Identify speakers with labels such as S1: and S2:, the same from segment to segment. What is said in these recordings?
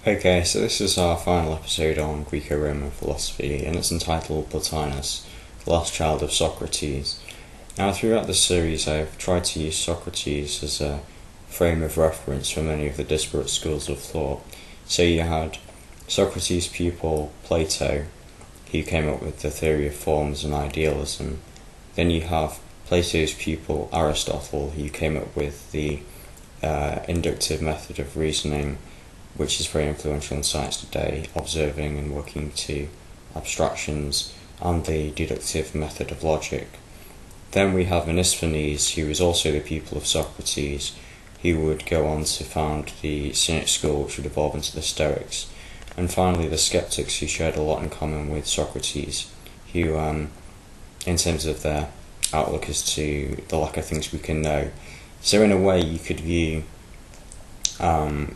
S1: Okay, so this is our final episode on Greco-Roman philosophy, and it's entitled Plotinus, the last child of Socrates. Now, throughout this series, I've tried to use Socrates as a frame of reference for many of the disparate schools of thought. So you had Socrates' pupil Plato, who came up with the theory of forms and idealism. Then you have Plato's pupil Aristotle, who came up with the inductive method of reasoning, which is very influential in science today, observing and working to abstractions, and the deductive method of logic. Then we have Anisthenes, who was also the pupil of Socrates, who would go on to found the Cynic school, which would evolve into the Stoics. And finally, the Skeptics, who shared a lot in common with Socrates, who, in terms of their outlook as to the lack of things we can know. So in a way, you could view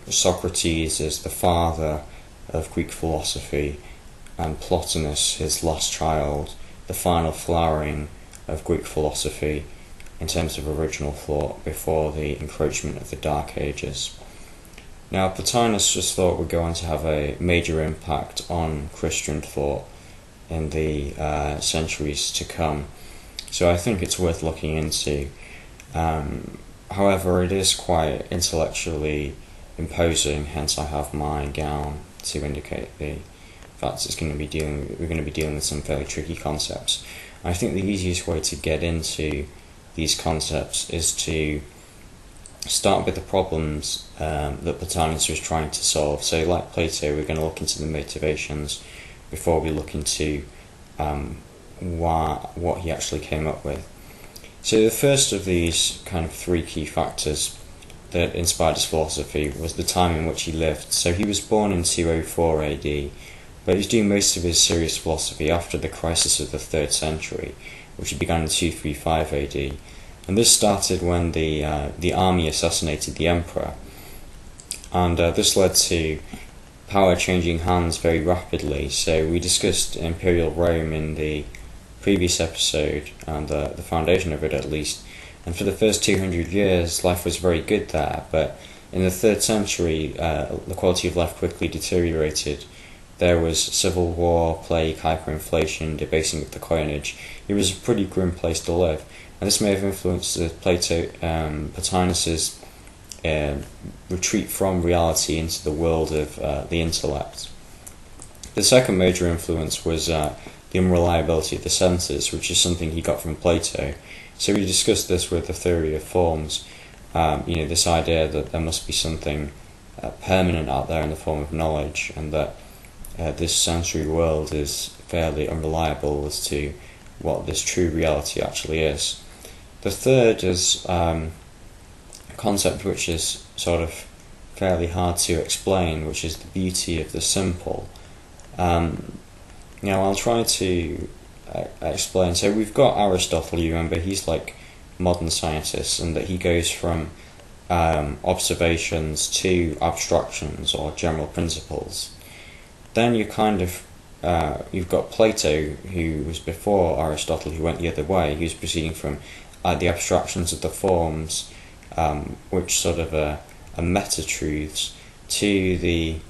S1: Socrates as the father of Greek philosophy, and Plotinus, his last child, the final flowering of Greek philosophy in terms of original thought before the encroachment of the Dark Ages. Now, Plotinus just thought would go on to have a major impact on Christian thought in the centuries to come, so I think it's worth looking into. However, it is quite intellectually imposing, hence I have my gown to indicate the fact we're going to be dealing with some fairly tricky concepts. I think the easiest way to get into these concepts is to start with the problems that Plotinus was trying to solve. So, like Plato, we're going to look into the motivations before we look into what he actually came up with. So the first of these kind of three key factors that inspired his philosophy was the time in which he lived. So he was born in 204 AD, but he was doing most of his serious philosophy after the crisis of the 3rd century, which began in 235 AD. And this started when the army assassinated the emperor, and this led to power changing hands very rapidly. So we discussed imperial Rome in the previous episode, and the foundation of it at least, and for the first 200 years life was very good there, but in the 3rd century the quality of life quickly deteriorated. There was civil war, plague, hyperinflation, debasing of the coinage. It was a pretty grim place to live, and this may have influenced Plotinus's retreat from reality into the world of the intellect. The second major influence was the unreliability of the senses, which is something he got from Plato. So we discussed this with the theory of forms, this idea that there must be something permanent out there in the form of knowledge, and that this sensory world is fairly unreliable as to what this true reality actually is. The third is a concept which is sort of fairly hard to explain, which is the beauty of the simple. Now I'll try to explain. So we've got Aristotle, you remember, he's like modern scientists, and that he goes from observations to abstractions or general principles. Then you've got Plato, who was before Aristotle, who went the other way. He was proceeding from the abstractions of the forms, which sort of are meta-truths, to the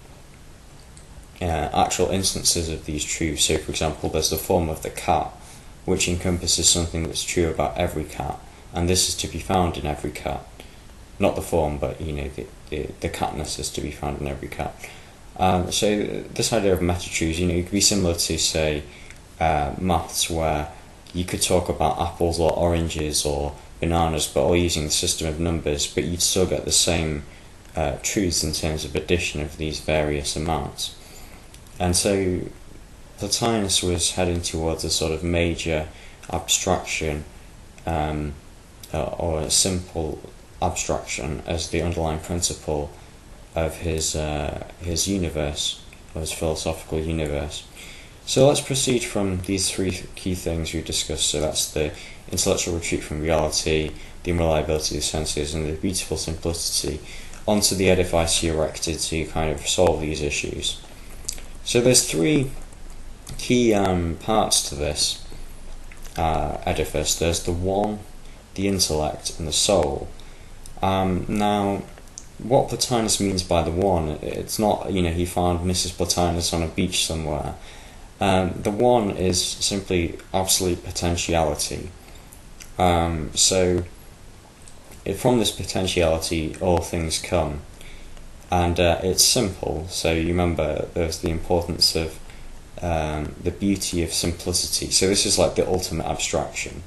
S1: actual instances of these truths. So, for example, there's the form of the cat, which encompasses something that's true about every cat, and this is to be found in every cat. Not the form, but the catness is to be found in every cat. So this idea of meta-truths, it could be similar to, say, maths, where you could talk about apples or oranges or bananas, but all using the system of numbers, but you'd still get the same truths in terms of addition of these various amounts. And so Plotinus was heading towards a sort of major abstraction, or a simple abstraction, as the underlying principle of his universe, or his philosophical universe. So let's proceed from these three key things we discussed. So that's the intellectual retreat from reality, the unreliability of the senses, and the beautiful simplicity, onto the edifice he erected to kind of solve these issues. So there's three key parts to this edifice. There's the one, the intellect, and the soul. Now, what Plotinus means by the one, it's not, he found Mrs. Plotinus on a beach somewhere. The one is simply absolute potentiality. So from this potentiality, all things come. And it's simple, so you remember there's the importance of the beauty of simplicity. So this is like the ultimate abstraction.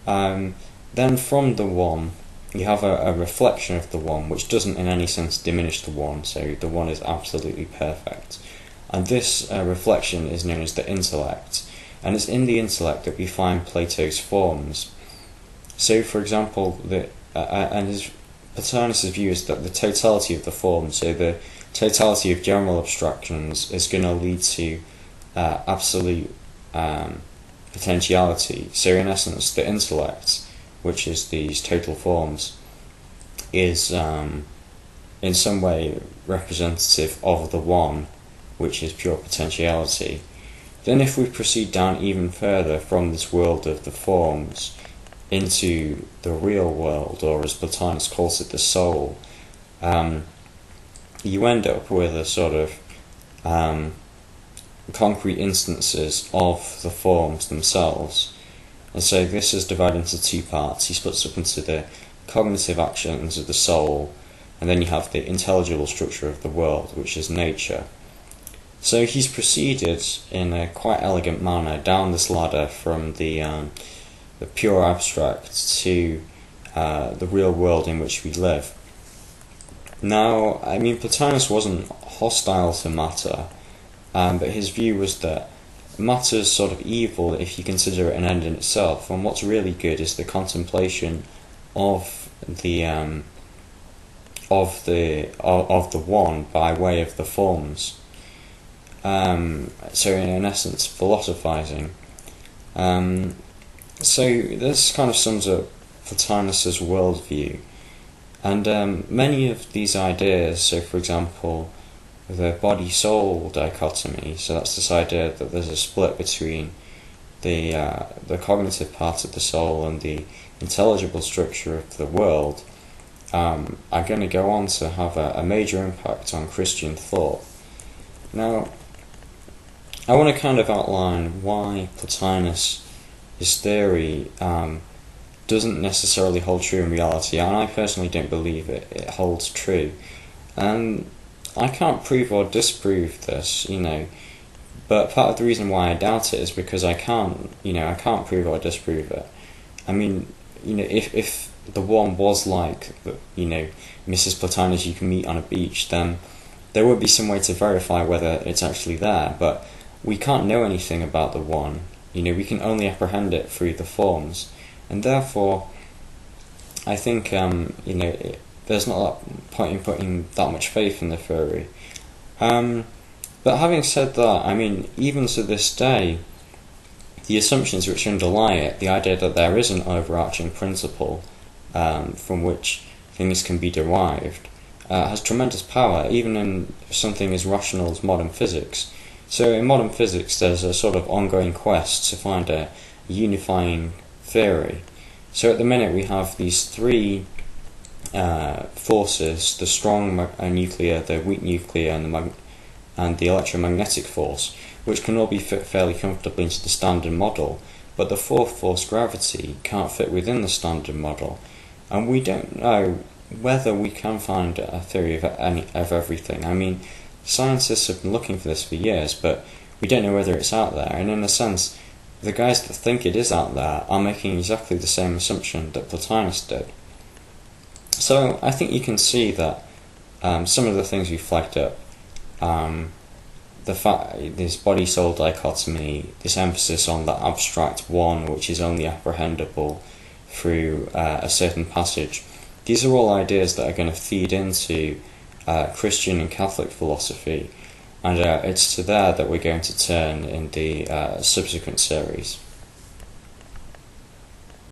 S1: Then from the one, you have a reflection of the one, which doesn't in any sense diminish the one, so the one is absolutely perfect. And this reflection is known as the intellect, and it's in the intellect that we find Plato's forms. So, for example, Plotinus' view is that the totality of the forms, so the totality of general abstractions, is going to lead to absolute potentiality. So, in essence, the intellect, which is these total forms, is in some way representative of the one, which is pure potentiality. Then if we proceed down even further from this world of the forms into the real world, or as Plotinus calls it, the soul, you end up with a sort of concrete instances of the forms themselves. And so this is divided into two parts. He splits up into the cognitive actions of the soul, and then you have the intelligible structure of the world, which is nature. So he's proceeded in a quite elegant manner down this ladder from the pure abstract to the real world in which we live. Now, I mean, Plotinus wasn't hostile to matter, but his view was that matter is sort of evil if you consider it an end in itself, and what's really good is the contemplation of the one by way of the forms. So in essence, philosophizing. So this kind of sums up Plotinus' worldview, and many of these ideas, so for example, the body-soul dichotomy, so that's this idea that there's a split between the cognitive part of the soul and the intelligible structure of the world, are going to go on to have a major impact on Christian thought. Now, I want to kind of outline why Plotinus' theory doesn't necessarily hold true in reality, and I personally don't believe it holds true. I can't prove or disprove this, but part of the reason why I doubt it is because I can't prove or disprove it. I mean, if the one was like, Mrs. Plotinus you can meet on a beach, then there would be some way to verify whether it's actually there, but we can't know anything about the one. We can only apprehend it through the forms, and therefore I think there's not that point in putting that much faith in the theory. But having said that, I mean, even to this day, the assumptions which underlie it, the idea that there is an overarching principle from which things can be derived, has tremendous power, even in something as rational as modern physics. So in modern physics, there's a sort of ongoing quest to find a unifying theory. So at the minute, we have these three forces: the strong nuclear, the weak nuclear, and the electromagnetic force, which can all be fit fairly comfortably into the standard model. But the fourth force, gravity, can't fit within the standard model, and we don't know whether we can find a theory of everything. I mean, scientists have been looking for this for years, but we don't know whether it's out there. And in a sense, the guys that think it is out there are making exactly the same assumption that Plotinus did. So I think you can see that some of the things we flagged up, the fact, this body-soul dichotomy, this emphasis on the abstract one, which is only apprehendable through a certain passage, these are all ideas that are going to feed into Christian and Catholic philosophy, and it's to there that we're going to turn in the subsequent series.